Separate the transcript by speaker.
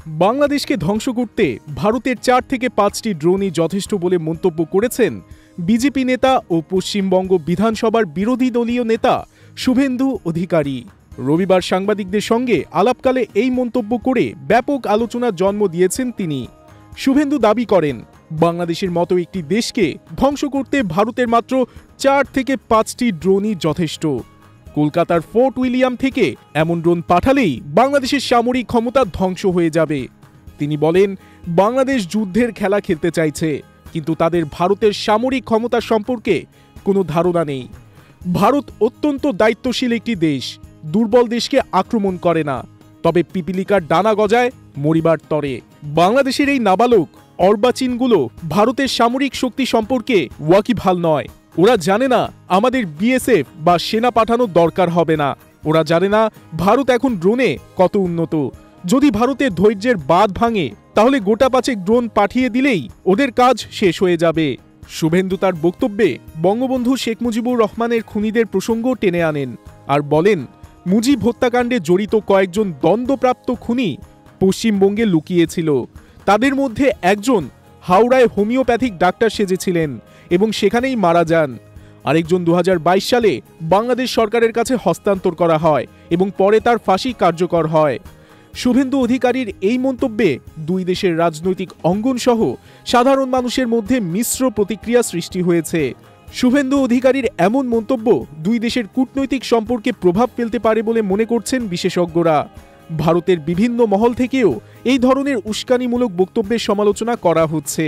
Speaker 1: বাংলাদেশকে ধ্বংস করতে ভারতের 4 থেকে 5টি ড্রোনই যথেষ্ট বলে মন্তব্য করেছেন বিজেপি নেতা ও পশ্চিমবঙ্গ বিধানসভার বিরোধী দলীয় নেতা শুভেন্দু অধিকারী। রবিবার সাংবাদিকদের সঙ্গে আলাপকালে এই মন্তব্য করে ব্যাপক আলোচনার জন্ম দিয়েছেন তিনি। শুভেন্দু দাবি করেন, বাংলাদেশের মতো একটি দেশকে ধ্বংস করতে ভারতের মাত্র 4 থেকে 5টি ড্রোনই যথেষ্ট। কলকাতার ফোর্ট উইলিয়াম থেকে এমন ড্রোন পাঠালেই বাংলাদেশের সামরিক ক্ষমতা ধ্বংস হয়ে যাবে। তিনি বলেন, বাংলাদেশ যুদ্ধের খেলা খেলতে চাইছে, কিন্তু তাদের ভারতের সামরিক ক্ষমতা সম্পর্কে কোনো ধারণা নেই। ভারত অত্যন্ত দায়িত্বশীল একটি দেশ, দুর্বল দেশকে আক্রমণ করে না, তবে পিপিলিকার ডানা গজায় মরিবার তরে। বাংলাদেশের এই নাবালক অর্বাচীনগুলো ভারতের সামরিক শক্তি সম্পর্কে ওয়াকিবহাল নয়। ওরা জানে না আমাদের বিএসএফ বা সেনা পাঠানোর দরকার হবে না। ওরা জানে না ভারত এখন ড্রোনে কত উন্নত। যদি ভারতের ধৈর্যের বাঁধ ভাঙে, তাহলে গোটা 5 ড্রোন পাঠিয়ে দিলেই ওদের কাজ শেষ হয়ে যাবে। শুভেন্দু তার বক্তব্যে বঙ্গবন্ধু শেখ মুজিবুর রহমানের খুনিদের প্রসঙ্গ টেনে আনেন আর বলেন, মুজিব হত্যাকাণ্ডে জড়িত কয়েকজন দণ্ডপ্রাপ্ত খুনি পশ্চিমবঙ্গে লুকিয়েছিল। তাদের মধ্যে একজন হাওড়ায় হোমিওপ্যাথিক ডাক্তার সেজেছিলেন এবং সেখানেই মারা যান। আরেকজন 2022 সালে বাংলাদেশ সরকারের কাছে হস্তান্তর করা হয় এবং পরে তার ফাঁসি কার্যকর হয়। শুভেন্দু অধিকারীর এই মন্তব্যে দুই দেশের রাজনৈতিক অঙ্গন সহ সাধারণ মানুষের মধ্যে মিশ্র প্রতিক্রিয়া সৃষ্টি হয়েছে। শুভেন্দু অধিকারীর এমন মন্তব্য দুই দেশের কূটনৈতিক সম্পর্কে প্রভাব ফেলতে পারে বলে মনে করছেন বিশেষজ্ঞরা। ভারতের বিভিন্ন মহল থেকেও এই ধরনের উস্কানিমূলক বক্তব্যের সমালোচনা করা হচ্ছে।